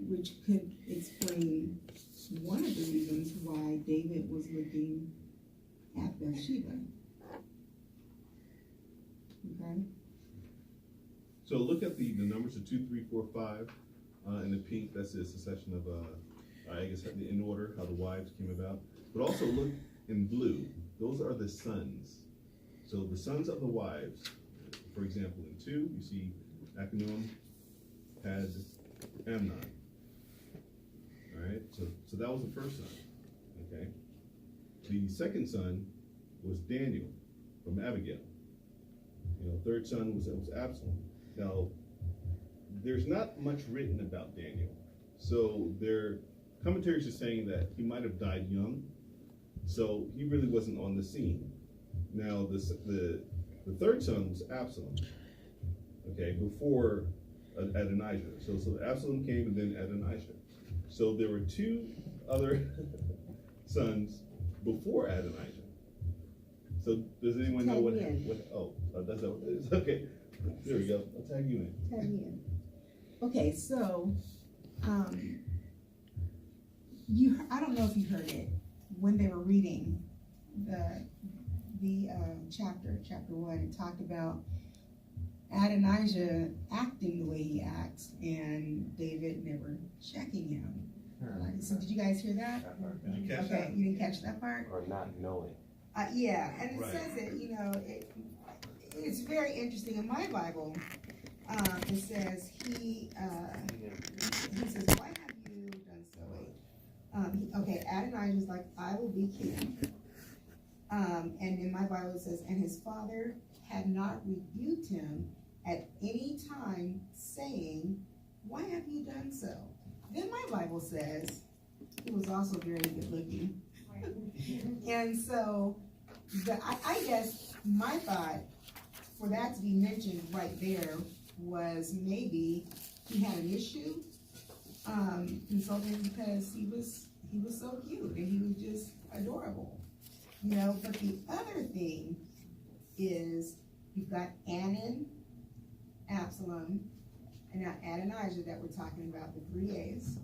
which could explain one of the reasons why David was looking at Bathsheba. Okay. So look at the numbers of 2, 3, 4, 5 in the pink. That's the succession of, I guess, in order, how the wives came about. But also look in blue. Those are the sons. So the sons of the wives, for example, in 2, you see Achinoam had Amnon. All right, so that was the first son. Okay. The second son was Daniel from Abigail. Third son was Absalom. Now, there's not much written about Daniel. So their commentaries are saying that he might have died young. So he really wasn't on the scene. Now, the third son was Absalom. Okay, before Adonijah. So Absalom came and then Adonijah. So there were 2 other sons before Adonijah. So does anyone know what? That's what it is. Okay, there we go. I'll tag you in. Tag me in. Okay, so I don't know if you heard it when they were reading the chapter 1. It talked about Adonijah acting the way he acts and David never checking him. So did you guys hear that? Did you catch that? You didn't catch that part? Or not knowing. Yeah, and it says it, it's very interesting. In my Bible, it says he says, why have you done so? Okay, Adonijah is like, I will be king. And in my Bible it says, and his father had not rebuked him at any time, saying, why have you done so? Then my Bible says he was also very good looking. And so I guess my thought for that to be mentioned right there was maybe he had an issue consulting because he was so cute and he was just adorable. But the other thing is you've got Amnon, Absalom, and now Adonijah that we're talking about, the 3 A's.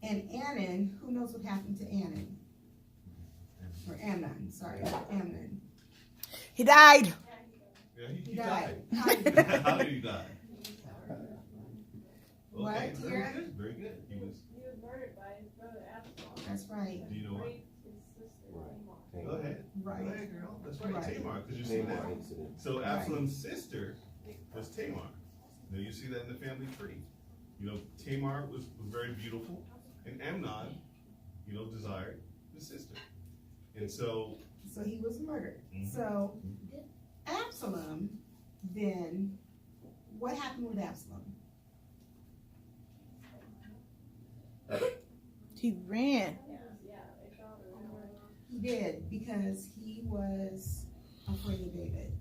And Amnon, who knows what happened to Amnon? Or Amnon, sorry, Amnon. He died. Yeah, he died. How did he die? What? Okay, very Tara? good. Very good. He was murdered by his brother Absalom. That's right. Do you know what? Raped his sister Tamar. Go ahead. Right. Go ahead, girl. That's right. Right. Tamar, because you see that. Tamar incident. So Absalom's sister was Tamar. Now you see that in the family tree. Tamar was very beautiful, and Amnon, desired his sister. And so he was murdered. Mhm. So Absalom, then, what happened with Absalom? He ran. He did, because he was afraid of David.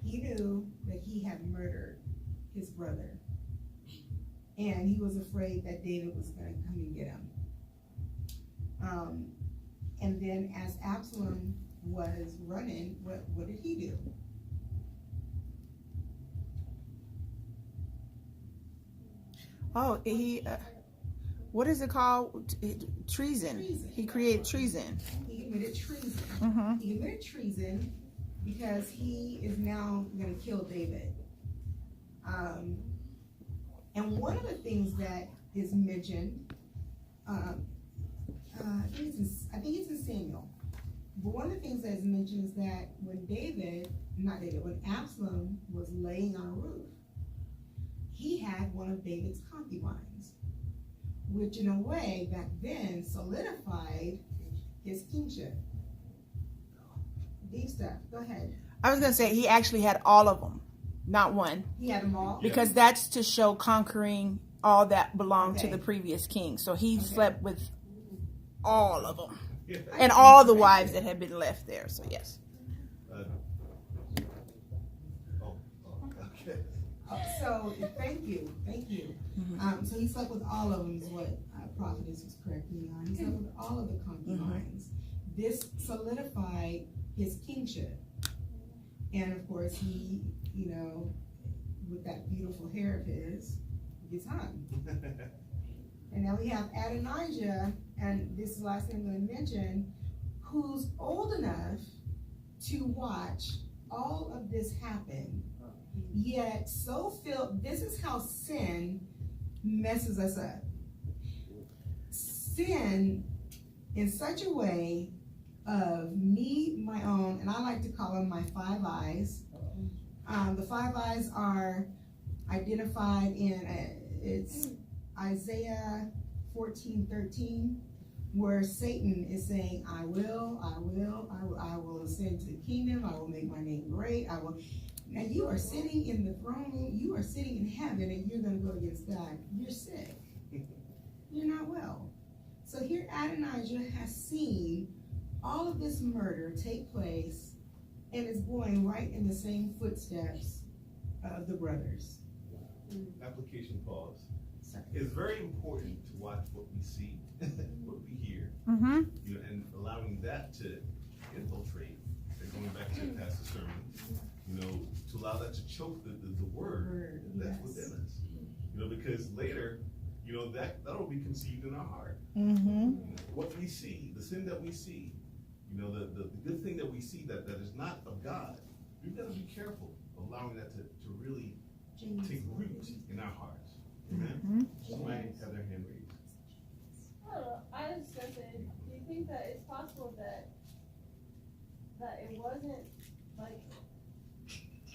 He knew that he had murdered his brother. And he was afraid that David was going to come and get him. And then as Absalom was running, what did he do? Oh, he, what is it called? Treason. Treason. He created treason. He committed treason. Mm-hmm. He committed treason because he is now going to kill David. And one of the things that is mentioned, I think it's in Samuel, but one of the things that is mentioned is that when when Absalom was laying on a roof, he had one of David's concubines, which in a way back then solidified his kingship. Deep stuff. Go ahead. I was going to say he actually had all of them, not one. He had them all? Because that's to show conquering all that belonged to Okay. the previous king. So he slept with all of them. yeah. And all the wives that had been left there. So yes. Okay. So thank you. So he slept with all of them is what prophetess was correcting me on. He slept with all of the concubines. This solidified his kingship. And of course he, with that beautiful hair of his, gets hung. And then we have Adonijah, and this is the last thing I'm going to mention, who's old enough to watch all of this happen, yet so filled. This is how sin messes us up. Sin in such a way of me, my own, and I like to call them my 5 eyes. The 5 eyes are identified in it's Isaiah 14:13, where Satan is saying, I will ascend to the kingdom, I will make my name great, I will. Now you are sitting in the throne room, you are sitting in heaven, and you're going to go against God. You're sick. You're not well. So here Adonijah has seen all of this murder take place, and is going right in the same footsteps of the brothers. Application pause. Sorry. It's very important to watch what we see, what we hear, Mm-hmm. you know, and allowing that to infiltrate, and going back to the pastor's sermon, you know, to allow that to choke the word that's Yes. within us. You know, because later, you know, that'll be conceived in our heart. Mm-hmm. What we see, the sin that we see, you know, the good thing that we see that is not of God, we've got to be careful of allowing that to really take root in our hearts. Amen? Somebody have their hand raised. I don't know. I was just gonna say, do you think that it's possible that it wasn't like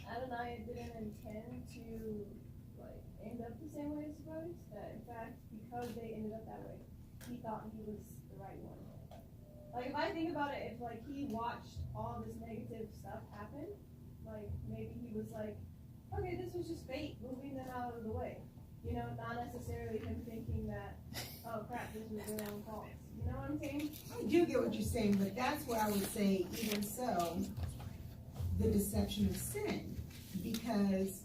Adonai didn't intend to like end up the same way as his brothers? That in fact, because they ended up that way, he thought he was the right one. Like if I think about it, if like he watched all this negative stuff happen, like maybe he was like, okay, this was just fate moving them out of the way. You know, not necessarily him thinking that, oh crap, this was their own fault. You know what I'm saying? I do get what you're saying, but that's where I would say, even so, the deception of sin. Because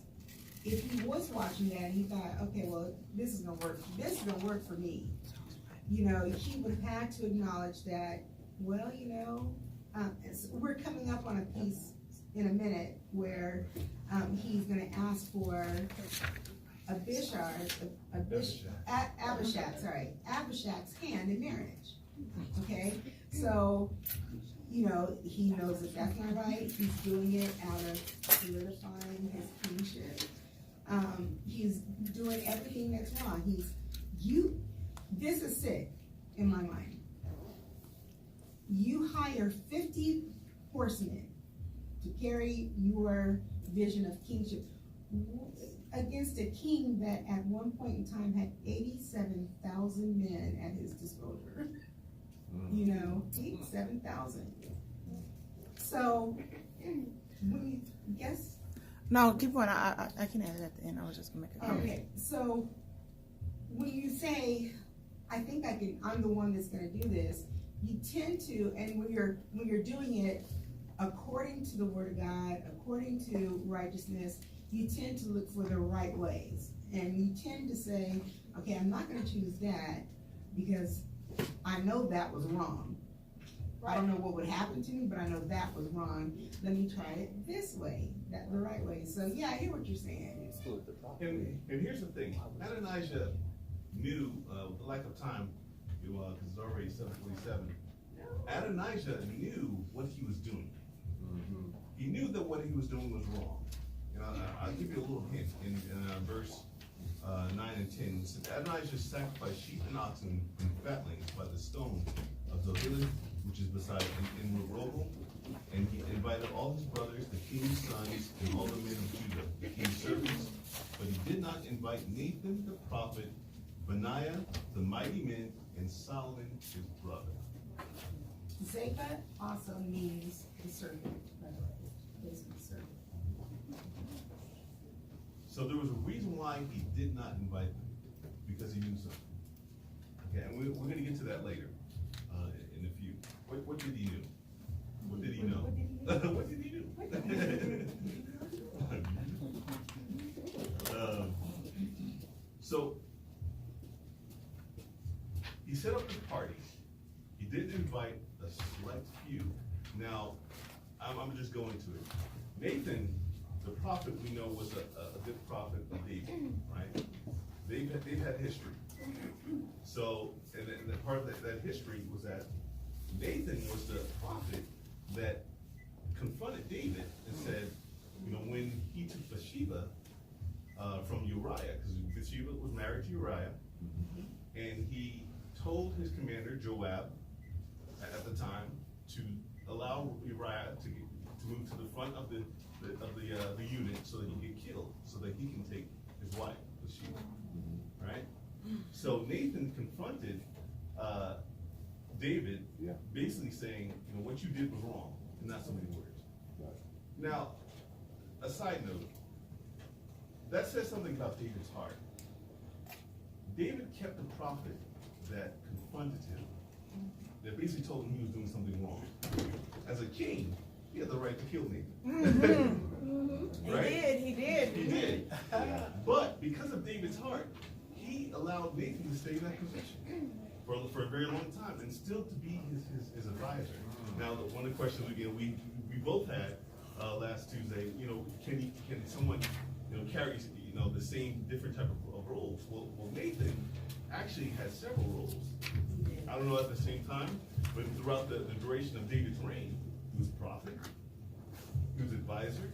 if he was watching that, he thought, okay, well, this is gonna work. This is gonna work for me. You know, he would have had to acknowledge that, well, you know, we're coming up on a piece in a minute where he's gonna ask for Abishag's hand in marriage. Okay, so you know he knows that that's not right. He's doing it out of solidifying his kingship. He's doing everything that's wrong. This is sick in my mind. You hire 50 horsemen to carry your vision of kingship against a king that at one point in time had 87,000 men at his disposal. You know, 87,000. So, when you guess, No, keep going. I can add it at the end. I was just gonna make a comment. okay, so when you say, I'm the one that's gonna do this, you tend to, and when you're doing it according to the word of God, according to righteousness, you tend to look for the right ways. And you tend to say, okay, I'm not gonna choose that because I know that was wrong. I don't know what would happen to me, but I know that was wrong. Let me try it this way, the right way. So yeah, I hear what you're saying. And here's the thing, Adonijah knew, with the lack of time, because it's already 7:47, Adonijah knew what he was doing. He knew that what he was doing was wrong. And I'll give you a little hint in verse 9 and 10. It says, Adonijah sacrificed sheep and oxen and fatlings by the stone of the village, which is beside in Rogel, and he invited all his brothers, the king's sons, and all the men of Judah, the king's servants, but he did not invite Nathan the prophet, Benaiah, the mighty men, and Solomon his brother. Zephat also means the servant, by the way. Basically, servant. So there was a reason why he did not invite them, because he knew something. Okay, and we're going to get to that later in a few. What did he know? What did he know? What did he do? So he set up the party. He did invite a select few. Now, I'm just going to it. Nathan, the prophet we know was a good prophet of David, right? they've had history. So, and then part of that history was that Nathan was the prophet that confronted David and said, you know, when he took Bathsheba from Uriah, because Bathsheba was married to Uriah, and he told his commander Joab at the time to allow Uriah to move to the front of the unit so that he can get killed, so that he can take his wife Bathsheba, right? So Nathan confronted David, basically saying, you know, what you did was wrong, and not so many words. Now, a side note, that says something about David's heart. David kept the prophet that confronted him, that basically told him he was doing something wrong. As a king, he had the right to kill Nathan. Right? He did. He did. But because of David's heart, he allowed Nathan to stay in that position for a very long time and still to be his advisor. Now, one of the questions we both had last Tuesday, you know, can someone, you know, carry, you know, the same different type of roles? Well, Nathan actually had several roles. I don't know at the same time, but throughout the duration of David's reign, he was a prophet, he was advisor,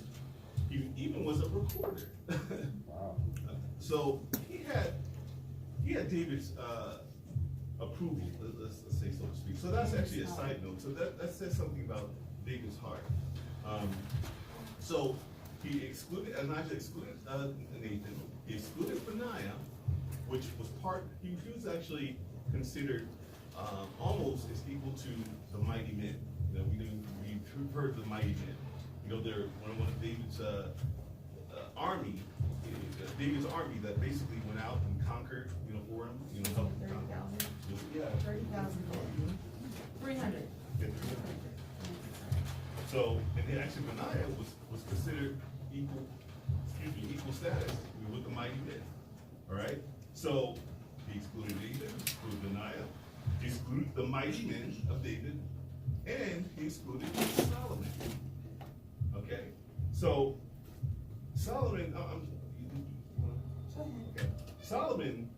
he even was a recorder. Wow. So he had David's approval, let's say, so to speak. So that's actually a side note. So that says something about David's heart. So Adonijah excluded Nathan. He excluded Benaiah, which was he was actually considered almost as equal to the mighty men. You know, we've heard the mighty men. You know, they're one of David's army. David's army that basically went out and conquered, you know, for him, you know, helped him conquer. 30,000. 300. Yeah. So, and then actually Benaiah was considered equal status with the mighty men. All right? So, he excluded David, excluded Benaiah, he excluded the mighty men of David, and he excluded Solomon. Okay? So, Solomon, okay. Solomon,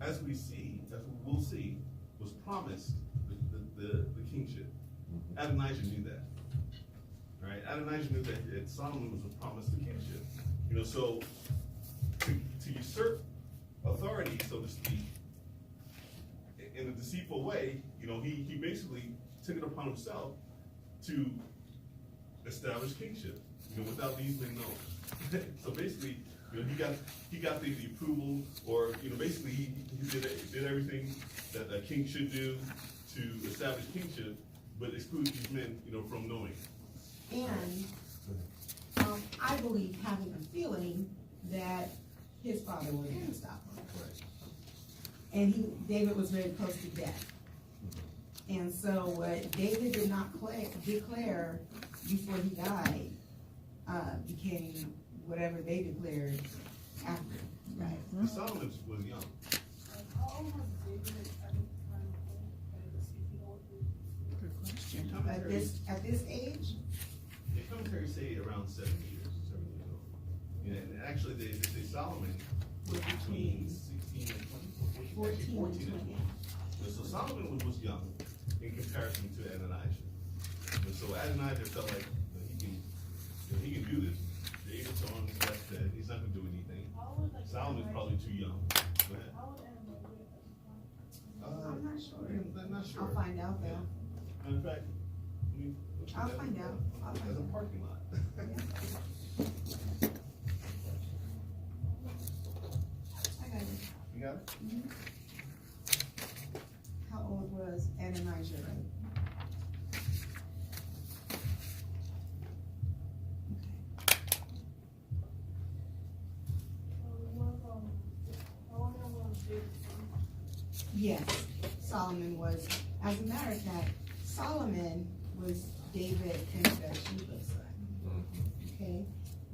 as we'll see, was promised the kingship. Adonijah knew that. Right? Adonijah knew that Solomon was promised the kingship. You know, so to usurp authority, so to speak, in a deceitful way, you know, he basically took it upon himself to establish kingship, you know, without these men knowing. So basically, you know, he got the approval, or, you know, basically he did everything that a king should do to establish kingship, but excluded these men, you know, from knowing. And I believe, having a feeling that his father wasn't going to stop him. Right. And David was very close to death. And so what David did not declare before he died became whatever they declared after. Right. Solomon was young. How old was David at the time of the CPO? Good question. At this age, The commentaries say around 7 years old. Yeah, and actually they say Solomon was between 16 and 24. 14 and 20. So Solomon was young in comparison to Adonijah. And so Adonijah felt like he can do this. David's on his deathbed. He's not going to do anything. Solomon's probably too young. Go ahead. I'm not sure. I'm not sure. I'll find out though. In fact, I'll find out. There's a parking lot. I got it. You got it? How old was Adonijah, right? Yes, Solomon was. As a matter of fact, Solomon was David and Bathsheba's son. Okay?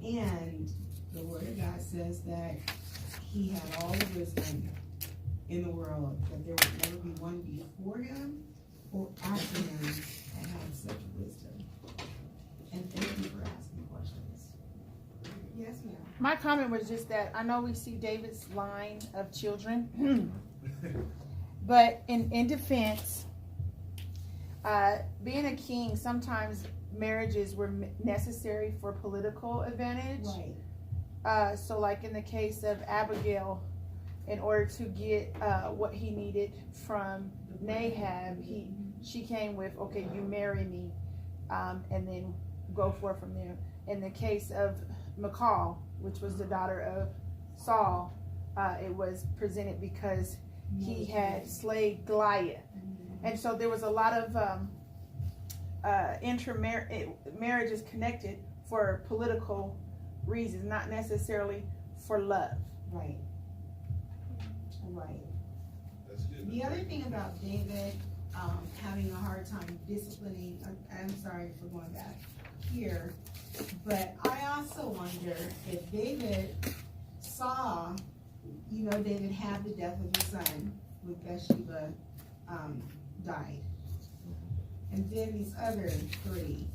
And the Word of God says that he had all the wisdom in the world, that there would never be one before him or after him that had such wisdom. And thank you for asking questions. Yes, ma'am. My comment was just that I know we see David's line of children, but in defense, being a king, sometimes marriages were necessary for political advantage. Right. So like in the case of Abigail, in order to get what he needed from Nahab, she came with, okay, you marry me, and then go forth from there. In the case of Michal, which was the daughter of Saul, it was presented because he had slayed Goliath. And so there was a lot of marriages connected for political reasons, not necessarily for love. Right. Right. That's good. The other thing about David having a hard time disciplining, I'm sorry for going back here, but I also wonder if David saw, David had the death of his son with Bathsheba died. And then these other three.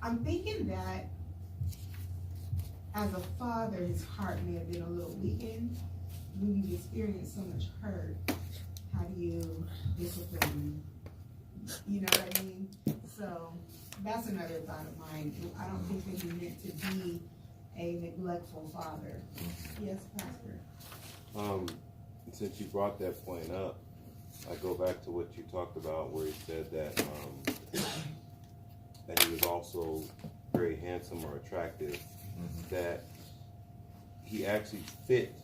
I'm thinking that as a father, his heart may have been a little weakened. When you experience so much hurt, how do you discipline? You know what I mean? So that's another thought of mine. I don't think that he meant to be a neglectful father. Yes, Pastor. Since you brought that point up, I go back to what you talked about, where he said that that he was also very handsome or attractive. That he actually fit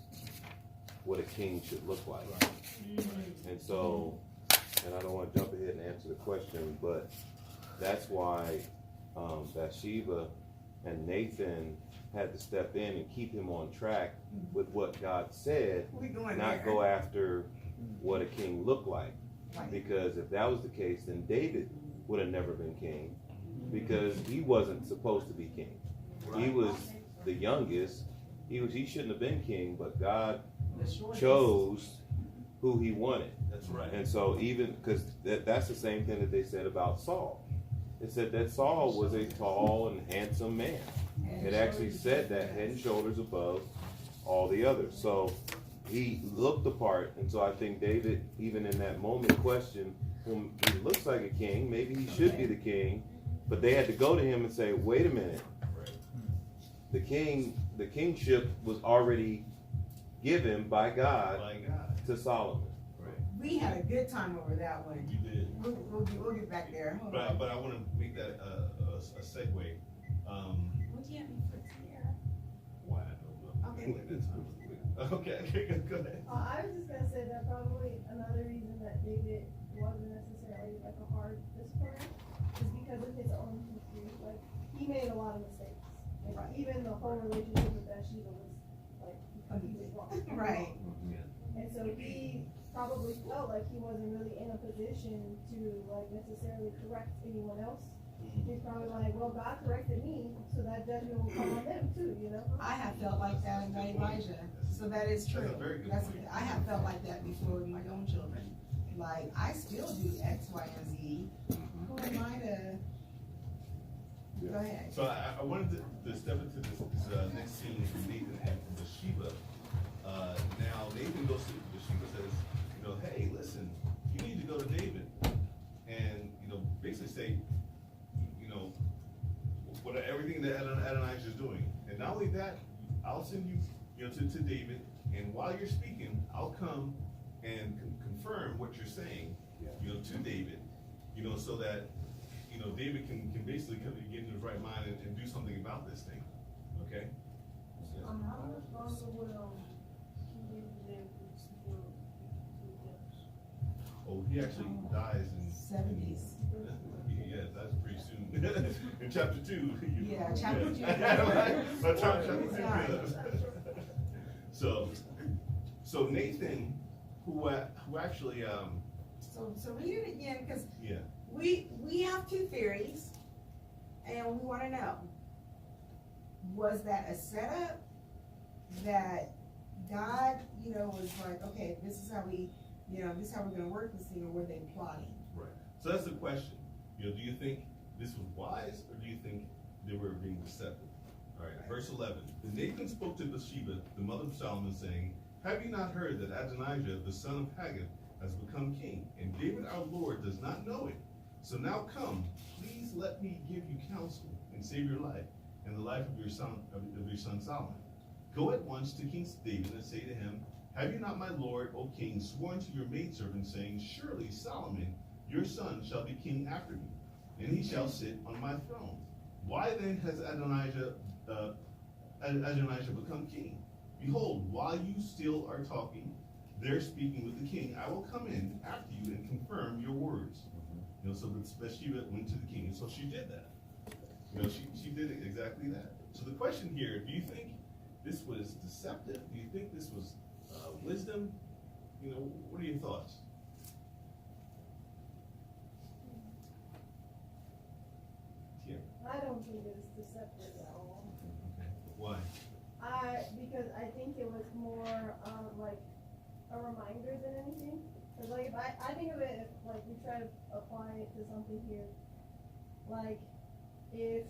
what a king should look like. And so, and I don't want to jump ahead and answer the question, but that's why Bathsheba and Nathan had to step in and keep him on track with what God said, not go after what a king looked like. Right. Because if that was the case, then David would have never been king, because he wasn't supposed to be king. He was the youngest. He shouldn't have been king, but God chose who he wanted. That's right. And so even, because that's the same thing that they said about Saul. It said that Saul was a tall and handsome man. It actually said that, head and shoulders above all the others. So he looked the part. And so I think David, even in that moment, questioned, well, he looks like a king, maybe he should be the king. But they had to go to him and say, wait a minute. The kingship was already given by God to Solomon. We had a good time over that one. You did. We'll get back there. Hold on. But I want to make that a segue. What do you have me for Tierra? Why I don't know. Okay. Okay, go ahead. I was just gonna say that probably another reason that David wasn't necessarily like a hard discipliner is because of his own history. Like, he made a lot of mistakes. Like, Right. even the whole relationship with Bathsheba was like he was wrong. Right. And so he probably felt like he wasn't really in a position to like necessarily correct anyone else. He's probably like, well, God corrected me, so that judgment will come on them too, you know? I have felt like that about Elijah, so that is true. That's a very good point. I have felt like that before with my own children. Like, I still do X, Y, and Z. Who am I to? Go ahead. So I wanted to step into this next scene with Nathan and Bathsheba. Now Nathan goes to Bathsheba, says, hey, listen, you need to go to David and basically say, everything that Adonijah is doing. And not only that, I'll send you, to David, and while you're speaking, I'll come and confirm what you're saying, to David, so that, David can basically come and get into his right mind and do something about this thing. Okay? How much longer will he live Oh, he actually dies in 70s. Yeah, that's pretty soon. In chapter 2. Yeah, chapter 2. Chapter 2. Yeah. So Nathan, who actually So read it again, because yeah. we have two theories, and we want to know, was that a setup that God, was like, okay, this is how we, this is how we're going to work this thing, or were they plotting? Right. So that's the question. Do you think this was wise, or do you think they were being deceptive? All All right, verse 11. Then Nathan spoke to Bathsheba, the mother of Solomon, saying, have you not heard that Adonijah, the son of Haggith, has become king, and David our Lord does not know it? So now come, please let me give you counsel and save your life and the life of your son Solomon. Go at once to King David and say to him, have you not, my lord, O king, sworn to your maidservant, saying, surely Solomon, your son, shall be king after me, and he shall sit on my throne. Why then has Adonijah become king? Behold, while you still are talking, there speaking with the king, I will come in after you and confirm your words. So Bathsheba went to the king, and so she did that. She did exactly that. So the question here, do you think this was deceptive? Do you think this was wisdom? What are your thoughts? Yeah. I don't think it's deceptive at all. Okay. Why? Because I think it was more like a reminder than anything. Cause like if I think of it, if like we try to apply it to something here, like if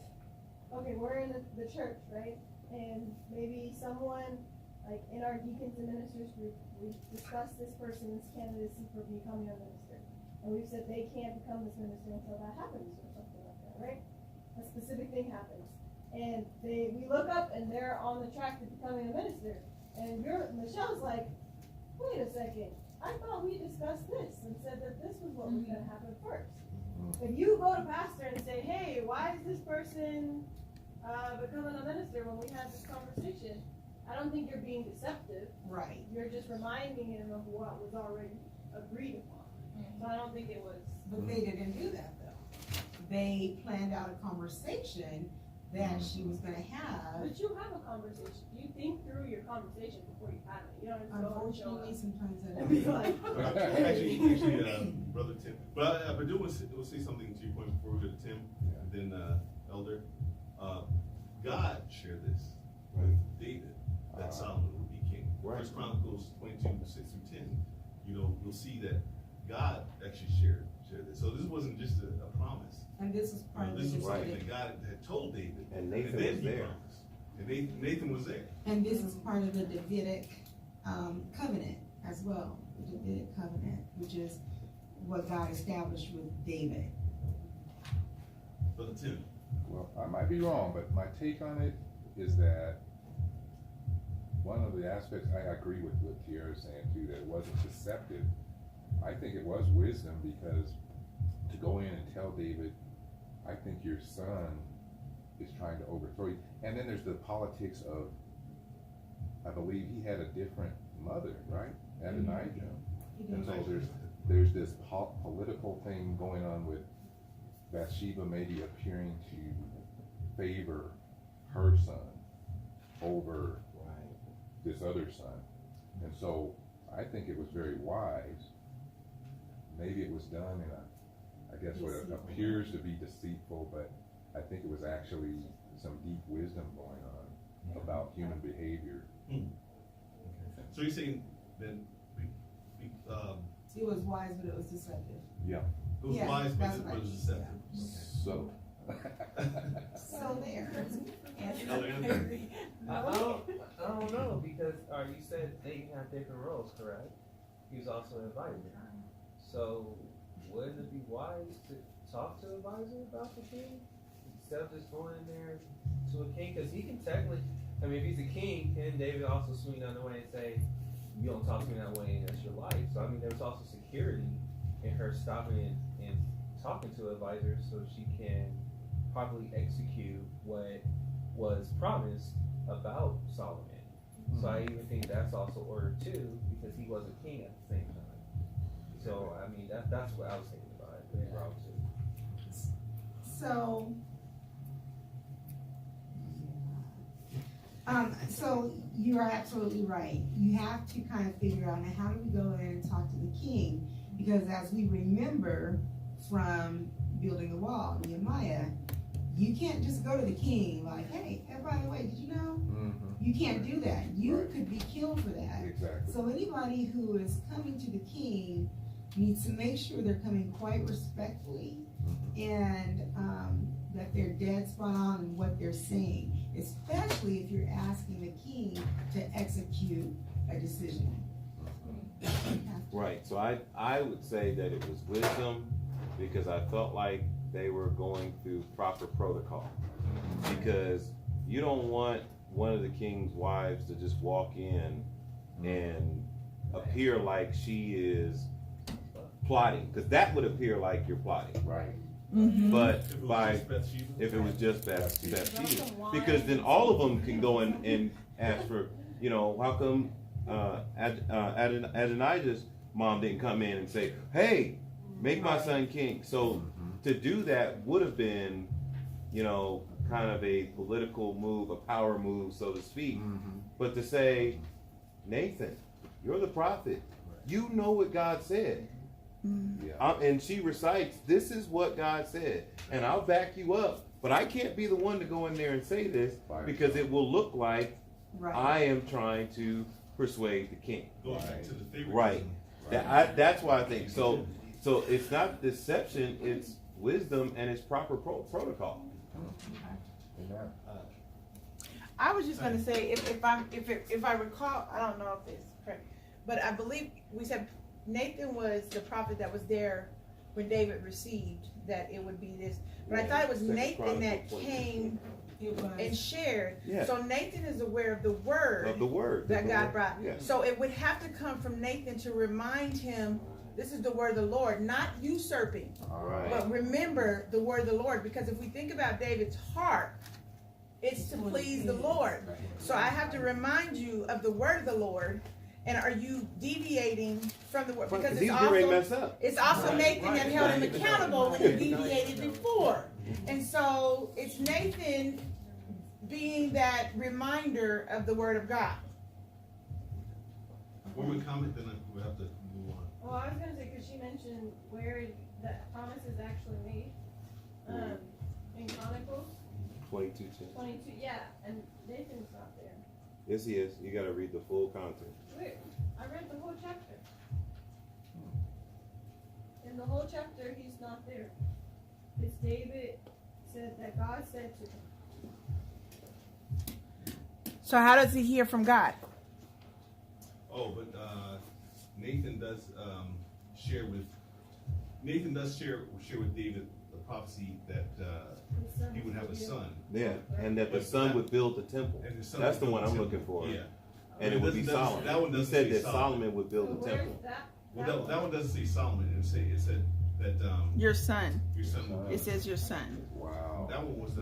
we're in the church, right, and maybe someone like in our deacons and ministers group, we discussed this person's candidacy for becoming a minister, and we've said they can't become this minister until that happens or something like that, right? A specific thing happens. And we look up and they're on the track to becoming a minister. And Michelle's like, wait a second, I thought we discussed this and said that this was what was going to happen first. If you go to pastor and say, hey, why is this person becoming a minister when we had this conversation? I don't think you're being deceptive. Right. You're just reminding him of what was already agreed upon. So I don't think it was. But they didn't do that though. They planned out a conversation that she was gonna have. But you have a conversation. You think through your conversation before you have it. You don't just go and show Unfortunately, up sometimes I and be don't. like, Actually, Brother Tim. But I do want to say something to your point before we go to Tim, and then Elder. God shared this with David, that Solomon would be king. Right. First Chronicles 22:6-10. You'll see that God actually shared this. So this wasn't just a promise. And this is part of This is the something Davidic, that God had told David, And Nathan then was he there. promised. And Nathan was there. and this is part of the Davidic covenant as well. The Davidic covenant, which is what God established with David. Brother Tim. Well, I might be wrong, but my take on it is that one of the aspects, I agree with what Tierra is saying too, that it wasn't deceptive. I think it was wisdom, because to go in and tell David, I think your son is trying to overthrow you. And then there's the politics of, I believe he had a different mother, right? Adonijah. And so there's this political thing going on with Bathsheba maybe appearing to favor her son over this other son. And so I think it was very wise. Maybe it was done in I guess what appears to be deceitful, but I think it was actually some deep wisdom going on about human behavior. So you're saying that It was wise, but it was deceptive. Yeah. it was Yeah, wise, but that's it what I was mean, deceptive. So. So there. Elder Anthony. I don't know, because you said they have different roles, correct? He was also an advisor. So wouldn't it be wise to talk to an advisor about the king instead of just going in there to a king? Because he can technically, if he's a king, can David also swing down the way and say, you don't talk to me that way and that's your life? So there was also security in her stopping and talking to an advisor so she can properly execute what was promised about Solomon. So I even think that's also order too, because he was a king at the same time. So that's what I was thinking about it. Maybe wrong too. So you are absolutely right. You have to kind of figure out, now how do we go in and talk to the king? Because as we remember from building the wall, Nehemiah, you can't just go to the king like, hey, by the way, did you know? You can't do that. You Right. could be killed for that. Exactly. So anybody who is coming to the king needs to make sure they're coming quite respectfully and that they're dead spot on in what they're saying. especially if you're asking the king to execute a decision. Right, so I would say that it was wisdom because I felt like they were going through proper protocol. Because you don't want one of the king's wives to just walk in and appear like she is plotting, because that would appear like you're plotting. Right. But If it was by just Bathsheba? if it was just Bathsheba, because then all of them can go in and ask for, how come Adonijah's mom didn't come in and say, hey, make my son king. So to do that would have been, kind of a political move, a power move, so to speak. But to say, Nathan, you're the prophet. You know what God said. Yeah. And she recites, this is what God said. And I'll back you up. But I can't be the one to go in there and say this because it will look like Right. I am trying to persuade the king. Going back to the favoritism. Right. That's why I think so. So it's not deception; it's wisdom and it's proper protocol. Amen. I was just gonna say, if I recall, I don't know if it's correct, but I believe we said Nathan was the prophet that was there when David received that it would be this. But I thought it was Second Nathan that Chronicles came It was. and shared. Yeah. So Nathan is aware of the word of the word that God brought. Yeah. So it would have to come from Nathan to remind him, this is the word of the Lord, not usurping. All Right. But remember the word of the Lord, because if we think about David's heart, it's to please the Lord. So I have to remind you of the word of the Lord, and are you deviating from the word? Because he's it's getting ready to also, mess up. it's also Right, Nathan right, that held him right. accountable when he deviated before. And so it's Nathan being that reminder of the word of God. One more comment, then we'll have to move on. Well, I was gonna say, cause she mentioned where that promise is actually made, in Chronicles 22:10. 22, yeah, and Nathan's not there. Yes, he is. You got to read the full content. Weird, I read the whole chapter. In the whole chapter, he's not there. It's David said that God said to him. So how does he hear from God? Oh, but Nathan does share with David the prophecy that His son he would have a was son. Yeah, and that the son would build the temple. And the son That's would the one build I'm the looking temple. for. Yeah. And it would be doesn't- Solomon. that one He doesn't said say that Solomon. Solomon would build So the where's temple. that? Well, that one doesn't say Solomon. It said that Your son. your son. would It build. says your son. Wow. That one was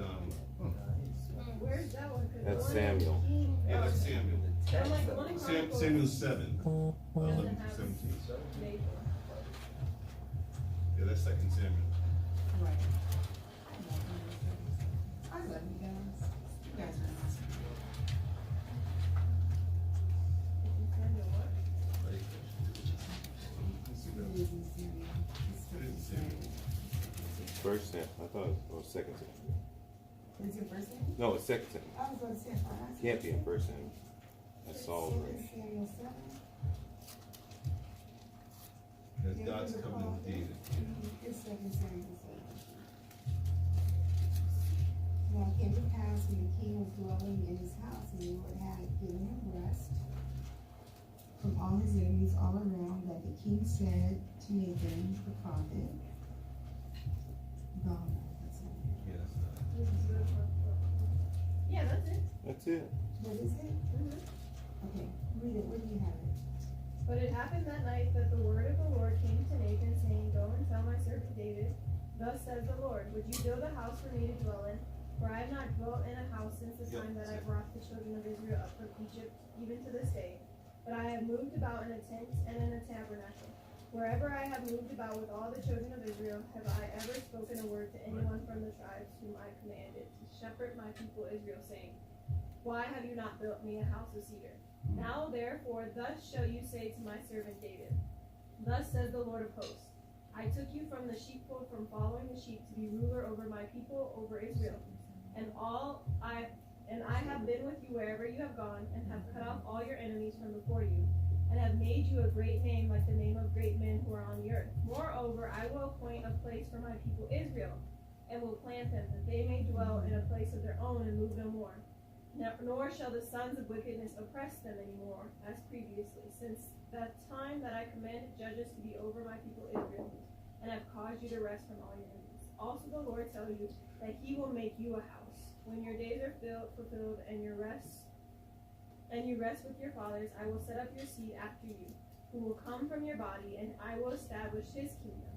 Where's that one? 'Cause That's the one in Samuel. King- that's Samuel. I'm like, the one in Chronicles Samuel 7, doesn't 11 have through 17. Nathan. Yeah, that's 2 Samuel. Right. I love you guys. You guys are awesome. Samuel what? It is in Syria. It's It is still in Samuel. First Samuel. I thought it was second Samuel. Syria. Is it first Samuel? No, it's second Samuel. I was going to say. Can't be in first Samuel. That's Saul's reign. Samuel 7. That's God's covenant with David. It's 2 Samuel 7. Now it came to pass when the king was dwelling in his house, and the Lord had given him rest from all his enemies all around, that the king said to Nathan the prophet, God, that's it. Yes. This is the one. Yeah, that's it. That's it. What is it? Okay, read it. Where do you have it? But it happened that night that the word of the Lord came to Nathan, saying, Go and tell my servant David, Thus says the Lord, Would you build a house for me to dwell in? For I have not dwelt in a house since the time that I brought the children of Israel up from Egypt, even to this day. But I have moved about in a tent and in a tabernacle. Wherever I have moved about with all the children of Israel, have I ever spoken a word to anyone from the tribes whom I commanded to shepherd my people Israel, saying, Why have you not built me a house of cedar? Now therefore, thus shall you say to my servant David, Thus says the Lord of hosts, I took you from the sheepfold, from following the sheep, to be ruler over my people, over Israel. And I have been with you wherever you have gone, and have cut off all your enemies from before you, and have made you a great name like the name of great men who are on the earth. Moreover, I will appoint a place for my people Israel, and will plant them, that they may dwell in a place of their own and move no more. Nor shall the sons of wickedness oppress them anymore, as previously, since that time that I commanded judges to be over my people Israel, and have caused you to rest from all your enemies. Also the Lord tells you that he will make you a house. When your days are fulfilled, and you rest with your fathers, I will set up your seed after you, who will come from your body, and I will establish his kingdom.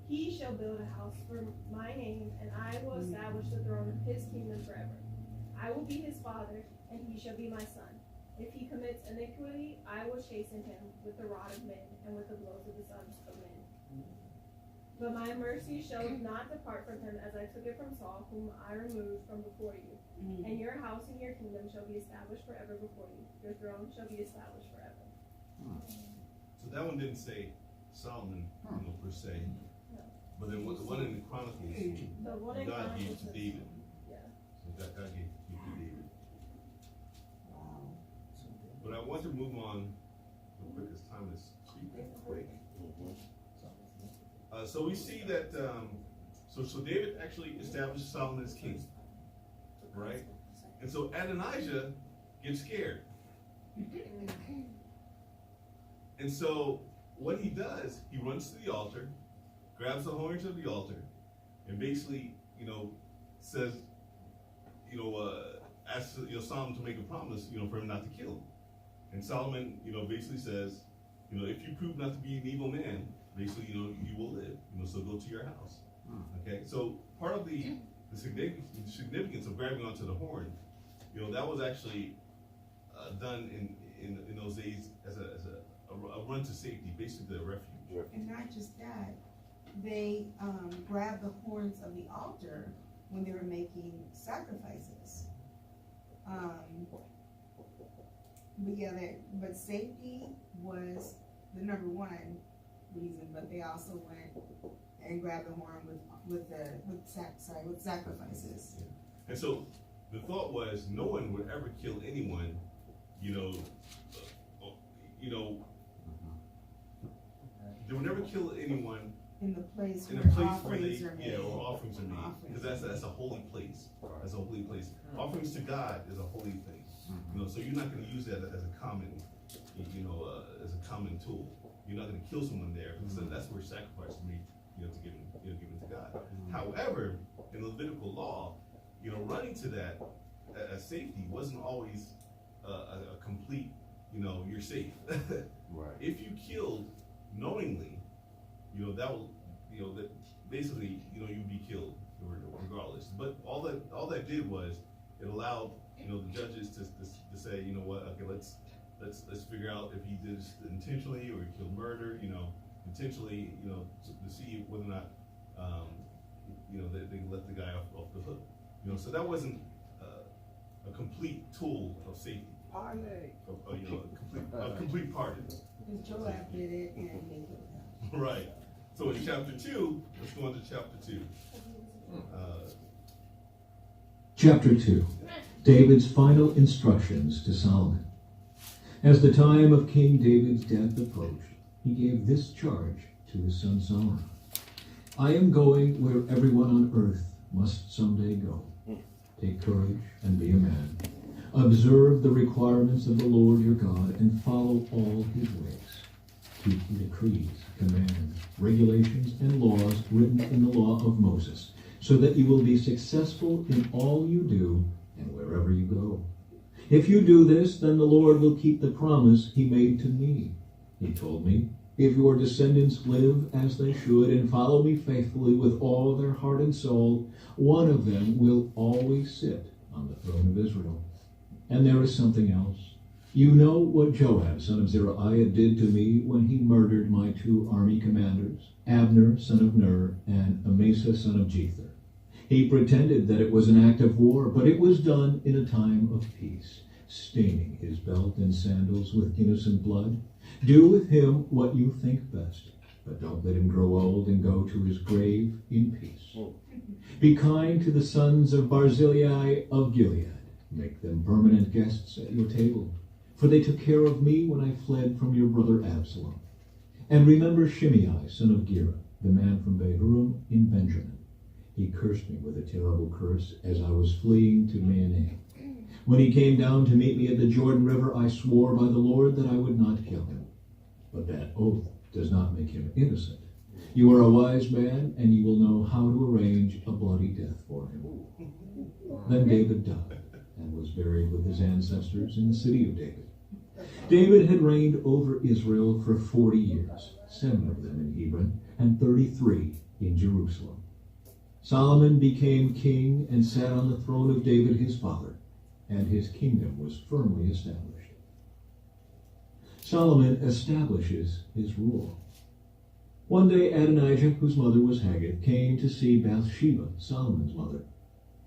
He shall build a house for my name, and I will establish the throne of his kingdom forever. I will be his father, and he shall be my son. If he commits iniquity, I will chasten him with the rod of men, and with the blows of the sons of men. But my mercy shall not depart from him, as I took it from Saul, whom I removed from before you. And your house and your kingdom shall be established forever before you. Your throne shall be established forever. So that one didn't say Solomon, per se. No. But then the one in the Chronicles, The one in God gave Chronicles to is- David. Yeah. So God gave to David. Wow. But I want to move on real quick as time is creeping quick. So we see that, so David actually established Solomon as king, right? And so Adonijah gets scared. And so what he does, he runs to the altar, grabs the horns of the altar, and basically, says, asks, Solomon to make a promise, for him not to kill him. And Solomon, basically says, if you prove not to be an evil man, basically, you will live, so go to your house. Okay, so part of the significance of grabbing onto the horn, that was actually done in those days as a run to safety, basically a refuge. And not just that, they grabbed the horns of the altar when they were making sacrifices. But safety was the number one reason, but they also went and grabbed the horn with sacrifices. And so the thought was no one would ever kill anyone, they would never kill anyone In the place in where a place where offerings are made. or offerings are made, because that's a holy place. That's a holy place. Offerings to God is a holy thing. So you're not going to use that as a common, as a common tool. You're not going to kill someone there, because that's where sacrifice is made, given to God. However, in Levitical law, running to that as safety wasn't always a complete, you're safe. Right. If you killed knowingly, that will, that basically, you'd be killed regardless. But all that did was it allowed, the judges to say, okay, let's figure out if he did this intentionally or he killed murder, intentionally, to see whether or not, they let the guy off the hook. So that wasn't a complete tool of safety. A complete pardon. Because Joab did it and they killed him. Right. So in chapter 2, let's go on to chapter 2. Chapter 2. David's final instructions to Solomon. As the time of King David's death approached, he gave this charge to his son Solomon. I am going where everyone on earth must someday go. Take courage and be a man. Observe the requirements of the Lord your God and follow all his ways. Keep the decrees, commands, regulations, and laws written in the law of Moses, so that you will be successful in all you do and wherever you go. If you do this, then the Lord will keep the promise he made to me. He told me, if your descendants live as they should and follow me faithfully with all their heart and soul, one of them will always sit on the throne of Israel. And there is something else. You know what Joab, son of Zeruiah, did to me when he murdered my 2 army commanders, Abner, son of Ner, and Amasa, son of Jether. He pretended that it was an act of war, but it was done in a time of peace, staining his belt and sandals with innocent blood. Do with him what you think best, but don't let him grow old and go to his grave in peace. Be kind to the sons of Barzillai of Gilead. Make them permanent guests at your table, for they took care of me when I fled from your brother Absalom. And remember Shimei, son of Gera, the man from Behurim in Benjamin. He cursed me with a terrible curse as I was fleeing to Mahanaim. When he came down to meet me at the Jordan River, I swore by the Lord that I would not kill him. But that oath does not make him innocent. You are a wise man, and you will know how to arrange a bloody death for him." Then David died and was buried with his ancestors in the city of David. David had reigned over Israel for 40 years, 7 of them in Hebron and 33 in Jerusalem. Solomon became king and sat on the throne of David his father, and his kingdom was firmly established. Solomon establishes his rule. One day Adonijah, whose mother was Haggith, came to see Bathsheba, Solomon's mother.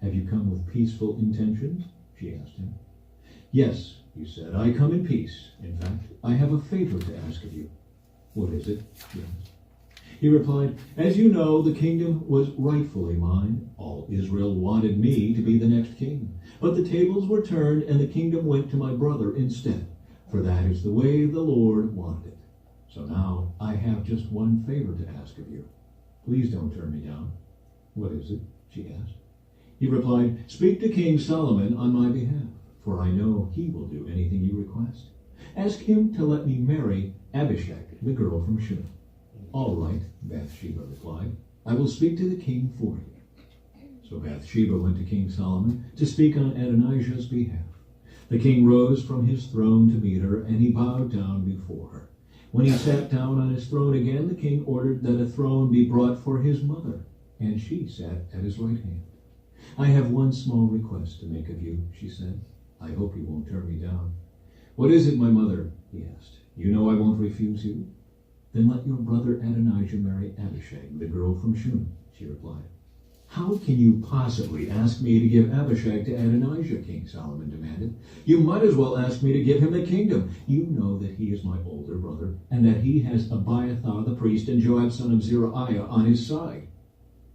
"Have you come with peaceful intentions?" she asked him. "Yes," he said, "I come in peace. In fact, I have a favor to ask of you." "What is it?" she asked. He replied, "As you know, the kingdom was rightfully mine. All Israel wanted me to be the next king. But the tables were turned, and the kingdom went to my brother instead, for that is the way the Lord wanted it. So now I have just one favor to ask of you. Please don't turn me down." "What is it?" she asked. He replied, "Speak to King Solomon on my behalf, for I know he will do anything you request. Ask him to let me marry Abishag, the girl from Shunem." "All right," Bathsheba replied, "I will speak to the king for you." So Bathsheba went to King Solomon to speak on Adonijah's behalf. The king rose from his throne to meet her, and he bowed down before her. When he sat down on his throne again, the king ordered that a throne be brought for his mother, and she sat at his right hand. "I have one small request to make of you," she said. "I hope you won't turn me down." "What is it, my mother?" he asked. "You know I won't refuse you." "Then let your brother Adonijah marry Abishag, the girl from Shunem," she replied. "How can you possibly ask me to give Abishag to Adonijah?" King Solomon demanded. "You might as well ask me to give him the kingdom. You know that he is my older brother, and that he has Abiathar the priest and Joab son of Zeruiah on his side."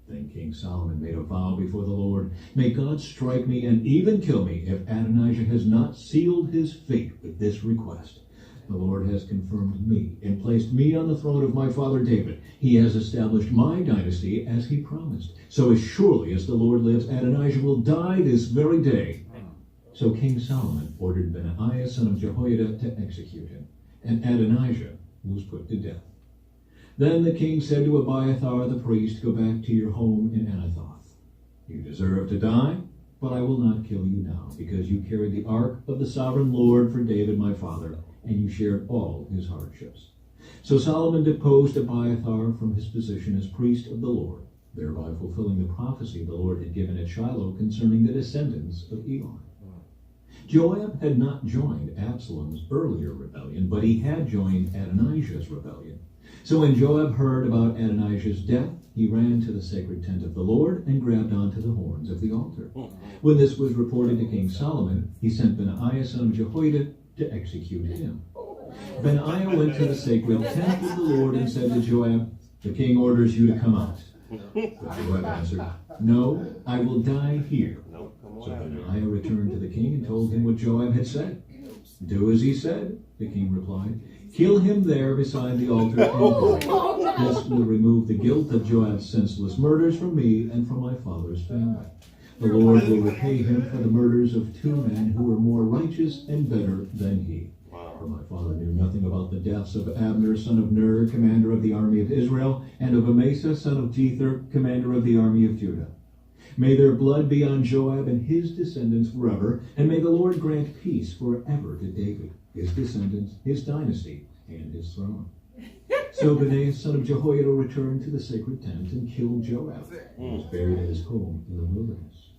Then King Solomon made a vow before the Lord, "May God strike me and even kill me if Adonijah has not sealed his fate with this request. The Lord has confirmed me and placed me on the throne of my father David. He has established my dynasty as he promised. So as surely as the Lord lives, Adonijah will die this very day." So King Solomon ordered Benaiah son of Jehoiada to execute him, and Adonijah was put to death. Then the king said to Abiathar the priest, "Go back to your home in Anathoth. You deserve to die, but I will not kill you now, because you carried the ark of the sovereign Lord for David my father, and you shared all his hardships." So Solomon deposed Abiathar from his position as priest of the Lord, thereby fulfilling the prophecy the Lord had given at Shiloh concerning the descendants of Eli. Joab had not joined Absalom's earlier rebellion, but he had joined Adonijah's rebellion. So when Joab heard about Adonijah's death, he ran to the sacred tent of the Lord and grabbed onto the horns of the altar. When this was reported to King Solomon, he sent Benaiah son of Jehoiada to execute him. Benaiah went to the sacred tent of the Lord and said to Joab, "The king orders you to come out." But Joab answered, "No, I will die here." So Benaiah returned to the king and told him what Joab had said. "Do as he said," the king replied. "Kill him there beside the altar and die. This will remove the guilt of Joab's senseless murders from me and from my father's family. The Lord will repay him for the murders of 2 men who were more righteous and better than he. For my father knew nothing about the deaths of Abner, son of Ner, commander of the army of Israel, and of Amasa, son of Jether, commander of the army of Judah. May their blood be on Joab and his descendants forever, and may the Lord grant peace forever to David, his descendants, his dynasty, and his throne." So Benaiah, son of Jehoiada, returned to the sacred tent and killed Joab, who was buried at his home in the wilderness.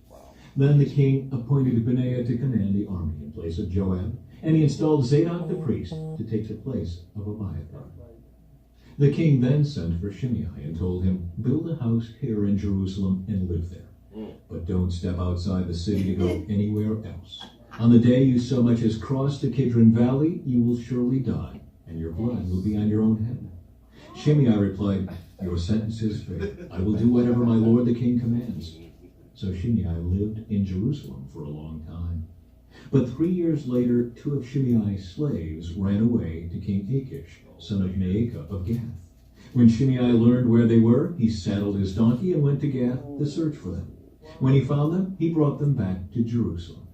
Then the king appointed Benaiah to command the army in place of Joab, and he installed Zadok the priest to take the place of Abiathar. The king then sent for Shimei and told him, "Build a house here in Jerusalem and live there. But don't step outside the city to go anywhere else. On the day you so much as cross the Kidron Valley, you will surely die, and your blood will be on your own head." Shimei replied, "Your sentence is fair. I will do whatever my lord the king commands." So Shimei lived in Jerusalem for a long time. But 3 years later, 2 of Shimei's slaves ran away to King Achish, son of Maacah of Gath. When Shimei learned where they were, he saddled his donkey and went to Gath to search for them. When he found them, he brought them back to Jerusalem.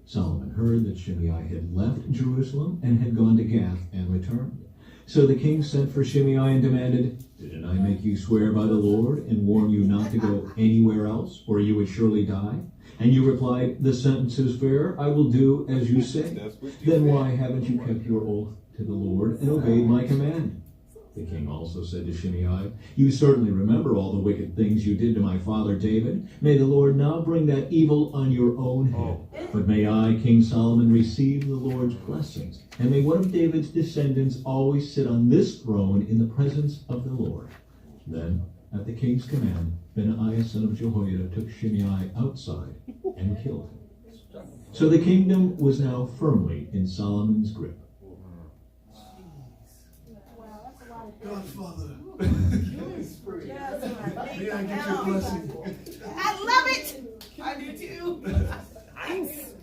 Solomon heard that Shimei had left Jerusalem and had gone to Gath and returned. So the king sent for Shimei and demanded, "Didn't I make you swear by the Lord and warn you not to go anywhere else, or you would surely die?" And you replied, "The sentence is fair. I will do as you say." That's what you Then said. why haven't you kept your oath to the Lord and obeyed my command? The king also said to Shimei, "You certainly remember all the wicked things you did to my father David. May the Lord now bring that evil on your own head. But may I, King Solomon, receive the Lord's blessings, and may one of David's descendants always sit on this throne in the presence of the Lord." Then, at the king's command, Benaiah son of Jehoiada took Shimei outside and killed him. So the kingdom was now firmly in Solomon's grip. Godfather. Yes, May I get your blessing? I love it. I do too. Nice.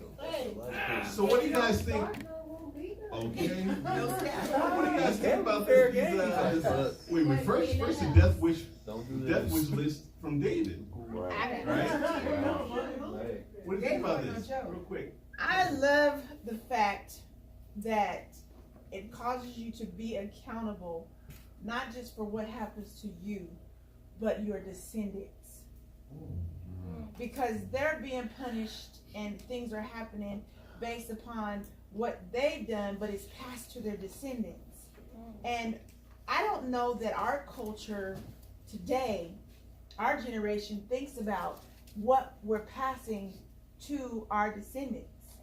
So what do you guys think? Okay. What do you guys think about this? Wait, first the death wish list from David. Right. Right? What do you think about this? Real quick. I love the fact that it causes you to be accountable, not just for what happens to you, but your descendants. Because they're being punished and things are happening based upon what they've done, but it's passed to their descendants. And I don't know that our culture today, our generation, thinks about what we're passing to our descendants.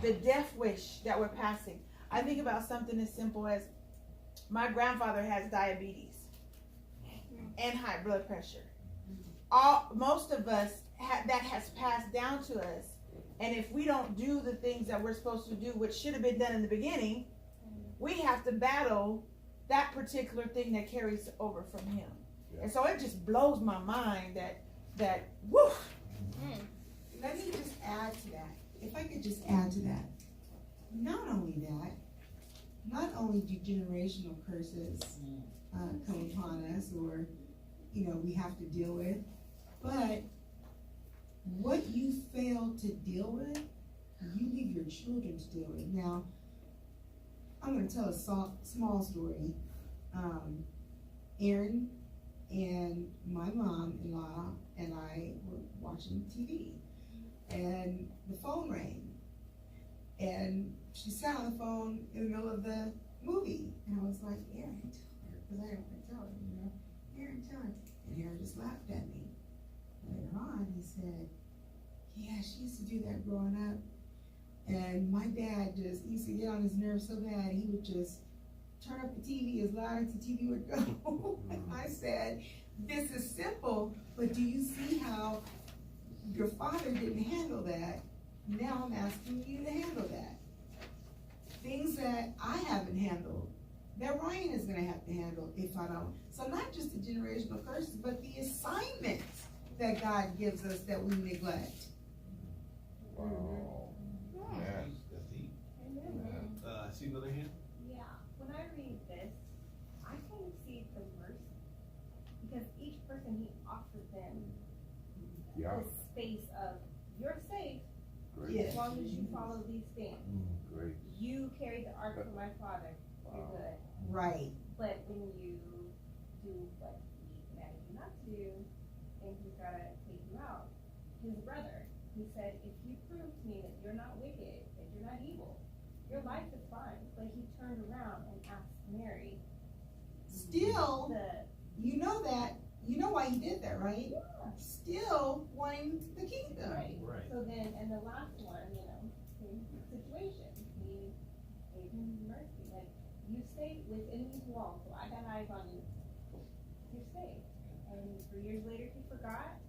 The death wish that we're passing. I think about something as simple as my grandfather has diabetes and high blood pressure. Most of us, that has passed down to us. And if we don't do the things that we're supposed to do, which should have been done in the beginning, we have to battle that particular thing that carries over from him. Yeah. And so it just blows my mind that woo. Let me just add to that. If I could just add to that. Not only that, not only do generational curses come upon us, or we have to deal with, but what you fail to deal with, you leave your children to deal with. Now, I'm going to tell a small story. Aaron and my mom-in-law and I were watching TV, and the phone rang, and she sat on the phone in the middle of the movie, and I was like, "Aaron, tell her," because I don't want to tell her, "Aaron, tell her," and Aaron just laughed at me. Later on, he said, "Yeah, she used to do that growing up." And my dad just used to get on his nerves so bad, he would just turn up the TV as loud as the TV would go. And I said, "This is simple, but do you see how your father didn't handle that? Now I'm asking you to handle that. Things that I haven't handled, that Ryan is going to have to handle if I don't." So not just the generational curses, but the assignments that God gives us that we neglect. Wow. Yeah. See another hand? Yeah, when I read this, I kind of see the mercy. Because each person, he offered them Yeah. the space of, you're safe Great. as long as you follow these things. Great. You carried the ark for my father, you're good. Right. But when you do what he commanded you not to do, and he's gotta take you out, his brother, he said, if you prove to me that you're not wicked, that you're not evil, your life is fine. But he turned around and asked Mary. Still, you know why he did that, right? Yeah. Still wanting the kingdom. Right. Right. So then, and the last one, same situation. He gave him mercy. Like, you stay within these walls, so I got eyes on you. You're safe. And 3 years later, he forgot,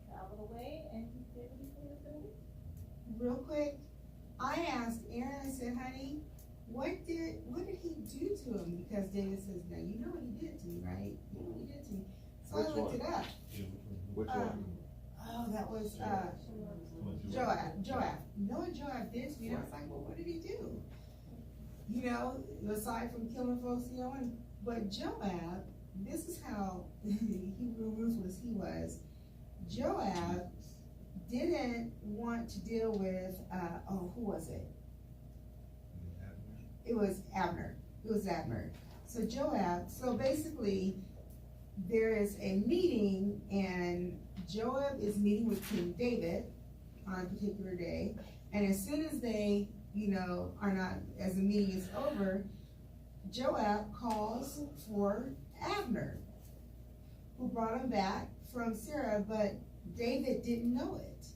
traveled away, and he did what he said he was going to do. Real quick, I asked Aaron, I said, "Honey, what did he do to him?" Because David says, "Now you know what he did to me, right? You know what he did to me." So Which I looked one? it up. Which one? Oh, that was Joab. You know what Joab did to me? I was like, "Well, what did he do?" Aside from killing folks, but Joab, this is how Hebrew ruthless he was. Joab didn't want to deal with, who was it? It was Abner. So Joab, so basically, there is a meeting, and Joab is meeting with King David on a particular day, and as soon as they, as the meeting is over, Joab calls for Abner, who brought him back from Sarah, but David didn't know it,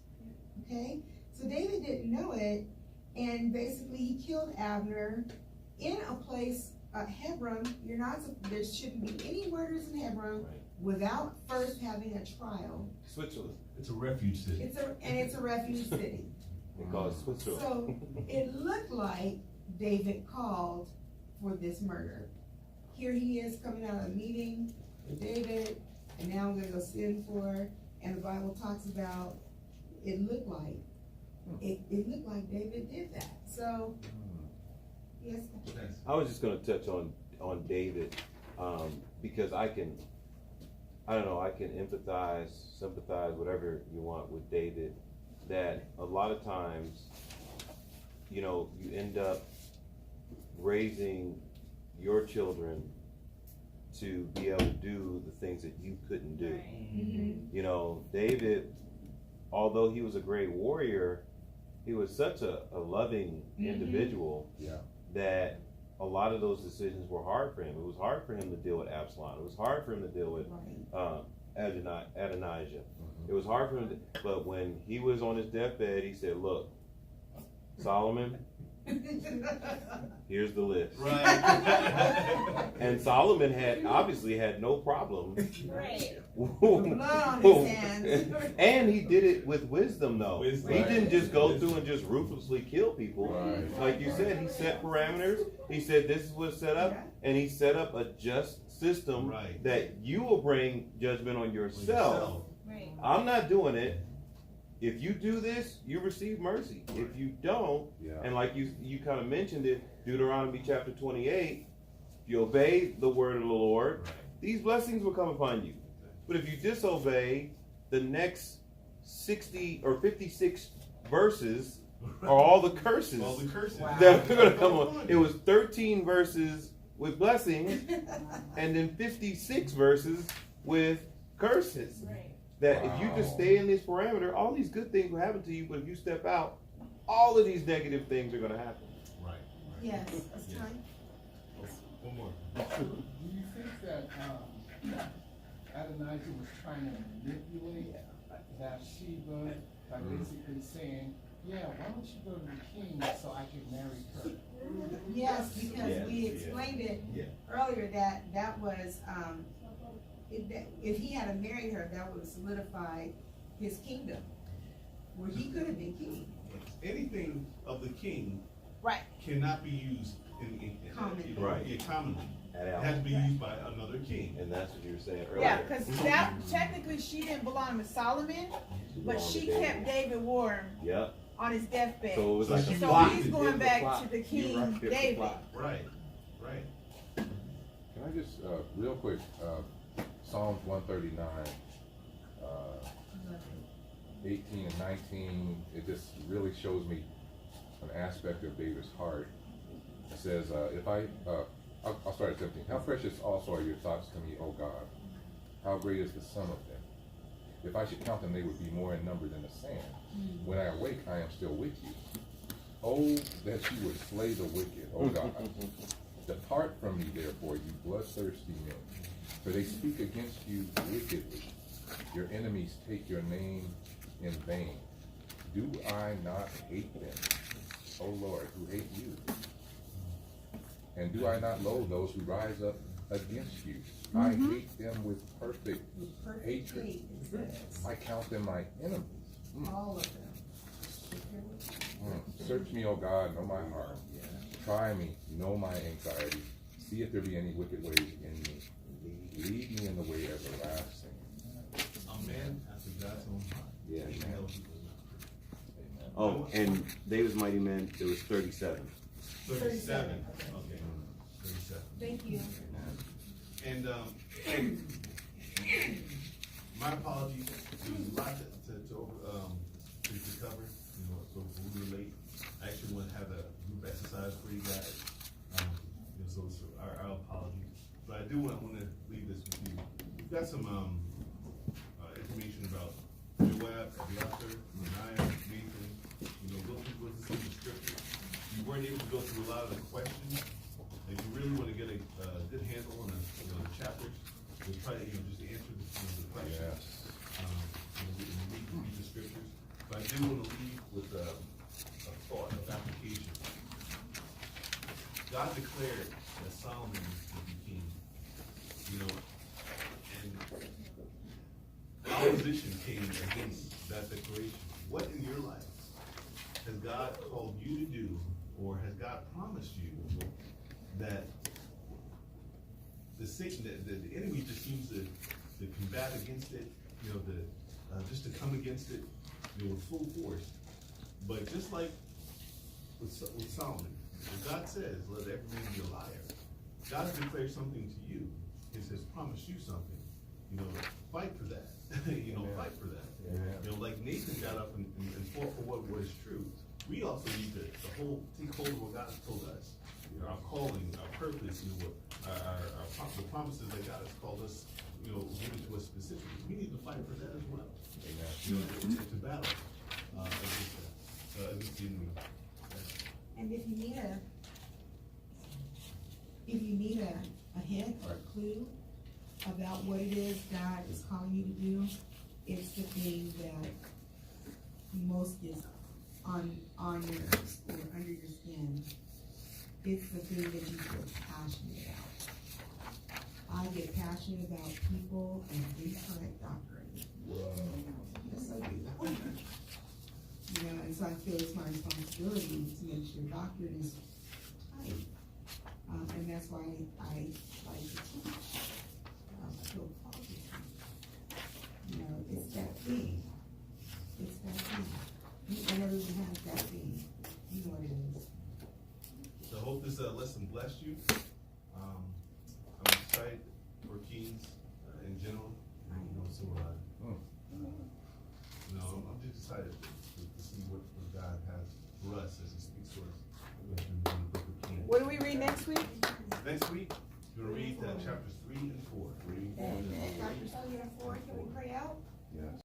okay? So David didn't know it, and basically he killed Abner in a place, Hebron. There shouldn't be any murders in Hebron without first having a trial. Switzerland. It's a refuge city. It's a refuge city. They call it Switzerland. So it looked like David called for this murder. Here he is coming out of a meeting with David, and now I'm gonna go sin for, and the Bible talks about, it looked like David did that. So, yes. I was just gonna touch on David, because I can empathize, sympathize, whatever you want with David, that a lot of times, you end up raising your children to be able to do the things that you couldn't do. Mm-hmm. David, although he was a great warrior, he was such a loving individual that a lot of those decisions were hard for him. It was hard for him to deal with Absalom. It was hard for him to deal with Adonijah. It was hard for him but when he was on his deathbed, he said, look, Solomon, here's the list. Right. And Solomon obviously had no problem. Right. Blood on his hands. And he did it with wisdom, though. Wisdom. He didn't just go through and just ruthlessly kill people. Right. Like you said, he set parameters. He said this is what's set up, and he set up a just system that you will bring judgment on yourself. Right. I'm not doing it. If you do this, you receive mercy. If you don't, and like you kind of mentioned it, Deuteronomy chapter 28, if you obey the word of the Lord, these blessings will come upon you. But if you disobey, the next 60 or 56 verses are all the curses. All the curses. That are going to come on. It was 13 verses with blessings, and then 56 verses with curses. Right. That if you just stay in this parameter, all these good things will happen to you, but if you step out, all of these negative things are going to happen. Right. Yes, it's time. One more. Do you think that Adonijah was trying to manipulate Bathsheba by basically saying, yeah, why don't you go to the king so I can marry her? Yes, because we explained it earlier that was, if he had married her, that would have solidified his kingdom, where he could have been king. Anything of the king cannot be used commonly. It has to be used by another king. And that's what you were saying earlier. Yeah, because technically she didn't belong to Solomon, but she kept David warm on his deathbed. So it was like So he's going back to the king David. Right. Can I just, real quick, Psalms 139, 18 and 19, it just really shows me an aspect of David's heart. It says, I'll start at 17. How precious also are your thoughts to me, O God. How great is the sum of them. If I should count them, they would be more in number than the sand. When I awake, I am still with you. Oh, that you would slay the wicked, O God. Depart from me, therefore, you bloodthirsty men, for they speak against you wickedly. Your enemies take your name in vain. Do I not hate them, O Lord, who hate you? And do I not loathe those who rise up against you? I hate them with perfect hatred. I count them my enemies. All of them. Search me, O God, know my heart. Try me, know my anxiety. See if there be any wicked ways in me. Lead me in the way everlasting. A man after God's own heart. Yeah. Amen. Oh, and David's mighty men, it was 37. 37. Okay. 37. Thank you. And my apologies. There's a lot to cover, so we'll be late. I actually want to have a group exercise for you guys. So it's our apologies. But I do want to leave this with you. We've got some information about Joab, Abiathar, Benaiah, Nathan. Go through some of the scriptures. You weren't able to go through a lot of the questions. If you really want to get a good handle on the chapters, we'll try to just answer the questions. Read the scriptures. But I do want to leave with a thought of application. God declared that Solomon would be king. And opposition came against that declaration. What in your life has God called you to do, or has God promised you that the enemy just seems to combat against it, just to come against it, with full force. But just like with Solomon, God says, "Let every man be a liar." God has declared something to you. He has promised you something. Fight for that. Fight for that. Like Nathan got up and fought for what is true. We also need to take hold of what God has told us. Our calling, our purpose, the promises that God has called us, given to us specifically. We need to fight for that as well. To battle against the enemy. And if you need a hint or a clue about what it is God is calling you to do, it's the thing that most is on your or under your skin. It's the thing that you feel passionate about. I get passionate about people and incorrect doctrine. Yes, I do. And so I feel it's my responsibility to make sure doctrine is tight. And that's why I like to teach. I feel called to teach. It's that thing. It's that thing. And everyone has that thing. You know what it is. So I hope this lesson blessed you. I'm excited for Kings in general. I'm just excited to see what God has for us as He speaks to us in the book of Kings. What do we read next week? Next week, we're going to read chapters 3 and 4. Chapters 3 and 4, can we pray out? Yes.